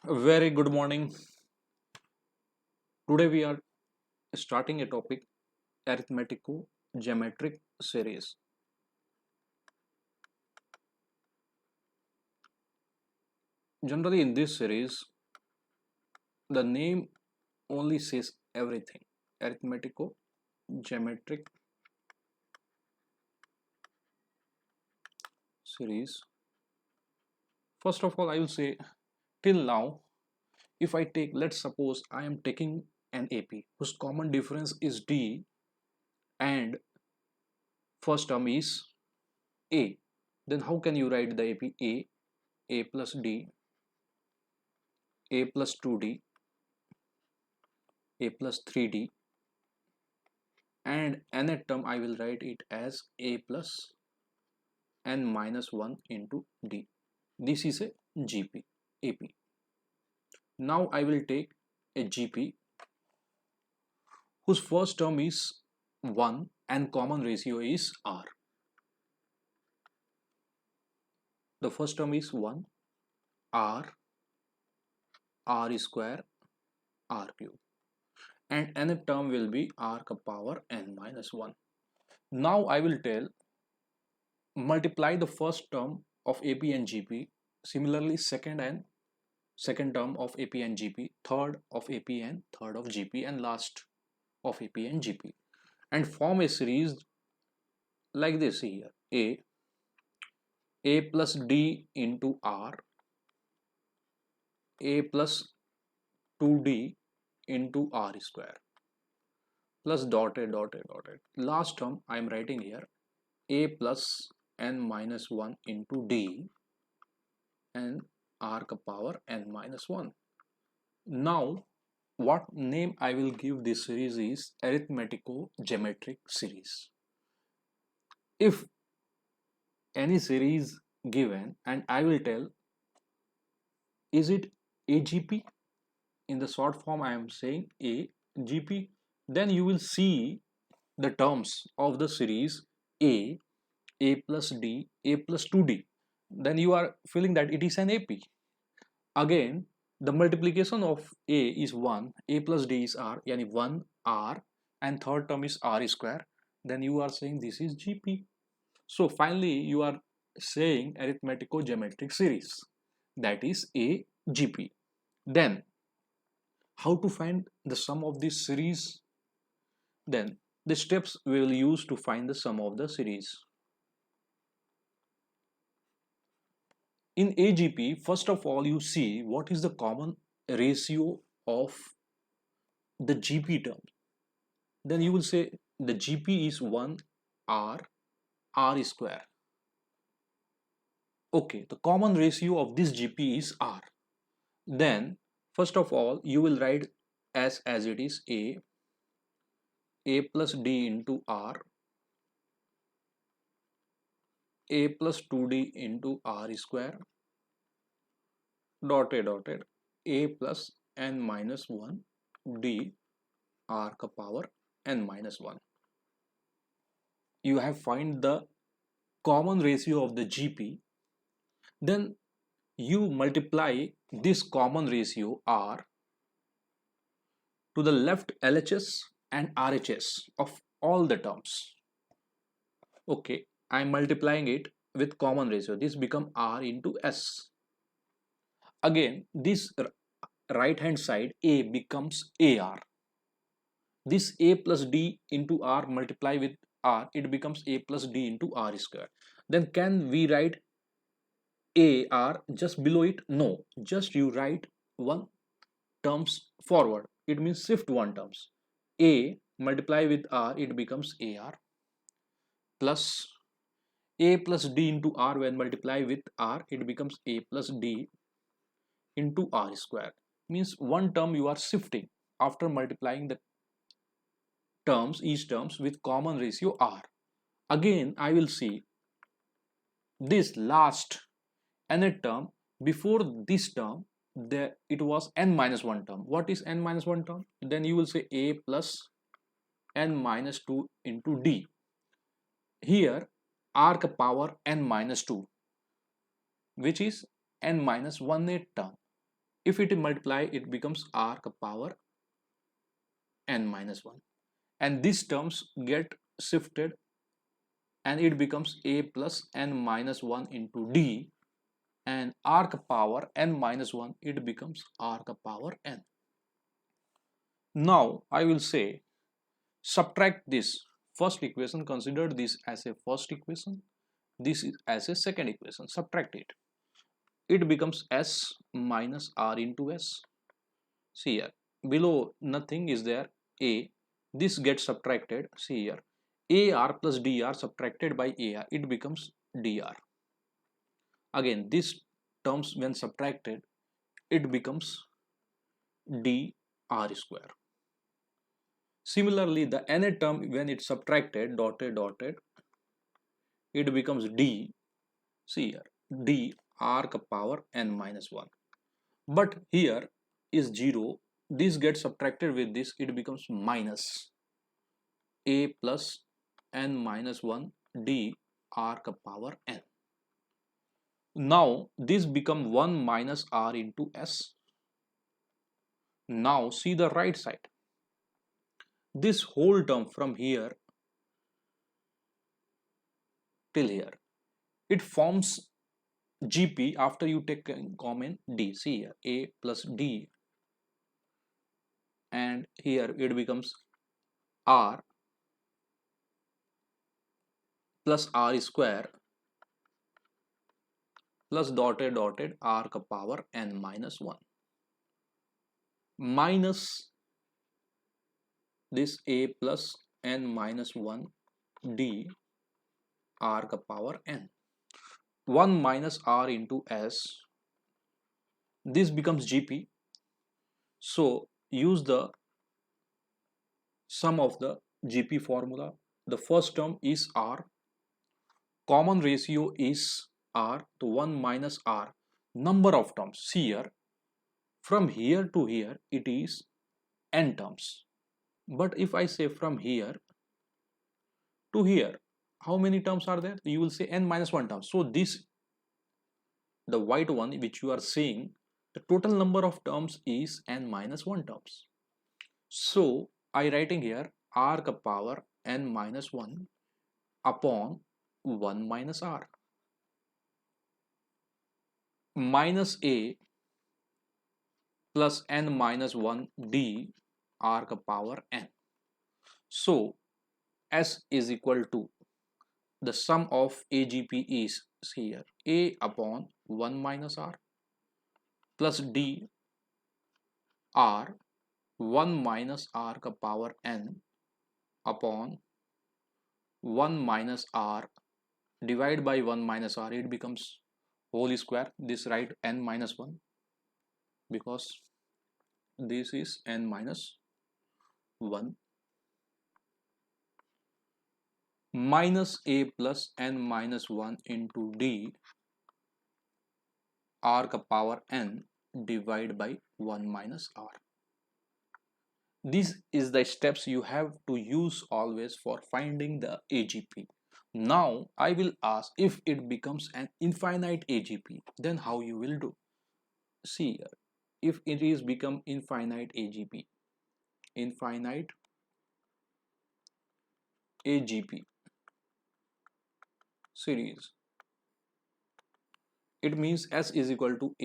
Very good morning. Today we are starting a topic arithmetico-geometric series. Generally, in this series, the name only says everything. Arithmetico-geometric series. First of all, I will say till now, if I take, let's suppose I am taking an AP whose common difference is D and first term is A. Then how can you write the AP? A plus D, A plus 2D, A plus 3D, and nth term I will write it as A plus n minus 1 into D. This is a GP, AP. Now I will take a GP whose first term is 1 and common ratio is R. The first term is 1, R, R square, R cube. And nth term will be R ka power n minus 1. Now I will tell multiply the first term of AP and GP, similarly second term of AP and GP, third of AP and third of GP, and last of AP and GP, and form a series like this here: A plus D into R, A plus 2D into R square, plus dotted. Last term I am writing here A plus n minus 1 into D and R ka power n minus 1. Now what name I will give this series is arithmetico-geometric series. If any series given and I will tell is it AGP, in the short form I am saying AGP, then you will see the terms of the series A plus D, A plus 2D. Then you are feeling that it is an AP. Again, the multiplication of A is 1, A plus D is R, yani 1 R, and third term is R square. Then you are saying this is GP. So finally, you are saying arithmetico-geometric series, that is AGP. Then, how to find the sum of this series? Then, the steps we will use to find the sum of the series. In AGP, first of all, you see what is the common ratio of the GP term. Then you will say the GP is 1 R, R square. Okay, the common ratio of this GP is R. Then first of all you will write as it is A plus D into R, A plus 2D into R square, dotted, A plus n minus 1 D R ka power n minus 1. You have find the common ratio of the GP. Then you multiply this common ratio R to the left LHS and RHS of all the terms. Okay, I am multiplying it with common ratio. This become R into S. Again, this right hand side A becomes AR. This A plus D into R multiply with R, it becomes A plus D into R square. Then can we write AR just below it? No, just you write one terms forward. It means shift one terms. A multiply with R, it becomes AR plus A plus D into R. When multiply with R, it becomes A plus D into R square. Means one term you are shifting after multiplying the terms, each terms with common ratio R. Again, I will see this last nth term. Before this term, it was n minus 1 term. What is n minus 1 term? Then you will say A plus n minus 2 into D. Here R ka power n minus 2, which is n minus 1/8 term. If it multiply, it becomes r ka power n minus 1. And these terms get shifted and it becomes a plus n minus 1 into d, and r ka power n minus 1, it becomes r ka power n. Now I will say subtract this first equation, consider this as a first equation, this is as a second equation, subtract it. It becomes s minus r into s. See here, below nothing is there, a, this gets subtracted, see here, ar plus dr subtracted by ar, it becomes dr. Again, these terms when subtracted, it becomes dr square. Similarly, the nth term when it's subtracted, dotted, it becomes d, see here, d r ka power n minus 1. But here is 0, this gets subtracted with this, it becomes minus a plus n minus 1 d r ka power n. Now this become 1 minus r into s. Now see the right side. This whole term from here till here, it forms GP after you take common d. See here, a plus d, and here it becomes r plus r square plus dotted r ka power n minus 1 minus this a plus n minus 1 d r ka power n. 1 minus r into s, this becomes GP. So use the sum of the GP formula. The first term is r, common ratio is r, to 1 minus r, number of terms. See here, from here to here it is n terms, but if I say from here to here, how many terms are there? You will say n minus 1 terms. So this, the white one which you are seeing, the total number of terms is n minus 1 terms. So I writing here r ka power n minus 1 upon 1 minus r minus a plus n minus 1 d r ka power n. So s is equal to, the sum of AGP is here a upon 1 minus r plus d r 1 minus r ka power n upon 1 minus r divided by 1 minus r, it becomes whole square. This write n minus 1 because this is n minus 1 minus a plus n minus 1 into d r ka power n divided by 1 minus r. This is the steps you have to use always for finding the AGP. Now I will ask, if it becomes an infinite AGP, then how you will do? See here, if it is become infinite AGP, infinite AGP series, it means S is equal to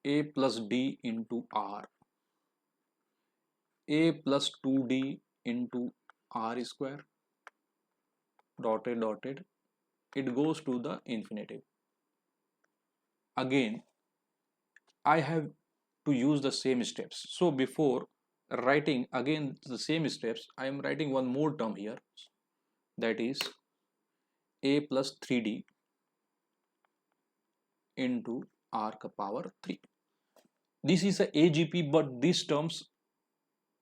a plus d into r, a plus 2d into r square, dotted, it goes to the infinitive. Again, I have to use the same steps. So before writing again the same steps, I am writing one more term here, that is a plus 3d into r ka power 3. This is a AGP, but these terms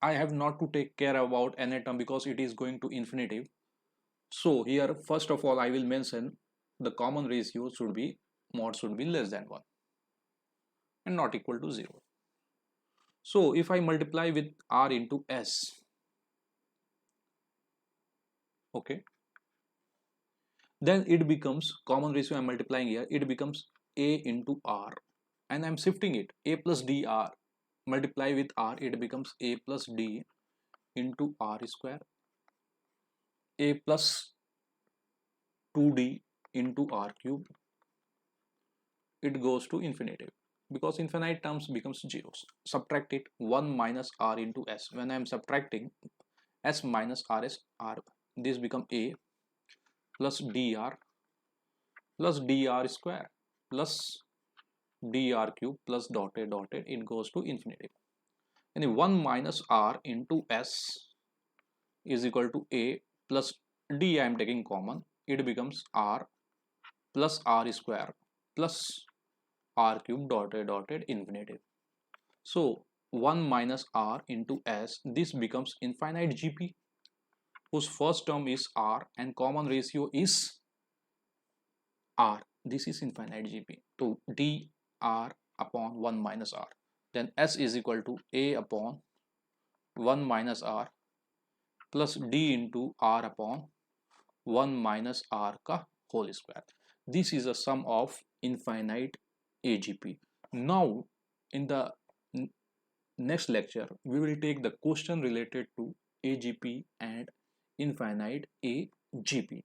I have not to take care about any term because it is going to infinitive. So here first of all I will mention the common ratio should be, mod should be less than 1 and not equal to 0. So if I multiply with r into s, okay, then it becomes, common ratio I am multiplying here, it becomes a into r and I'm shifting it. A plus dr, multiply with r, it becomes a plus d into r square, a plus 2d into r cube. It goes to infinity because infinite terms becomes zeros. Subtract it, 1 minus r into s. When I am subtracting s minus rs r, this become a plus dr square plus dr cube plus dotted, it goes to infinity. And 1 minus r into s is equal to a plus d, I am taking common, it becomes r plus r square plus r cube dotted infinity. So 1 minus r into s, this becomes infinite GP, whose first term is r and common ratio is r. This is infinite GP. So dr upon 1 minus r. Then s is equal to a upon 1 minus r plus d into r upon 1 minus r ka whole square. This is a sum of infinite AGP. Now in the next lecture we will take the question related to AGP and infinite AGP.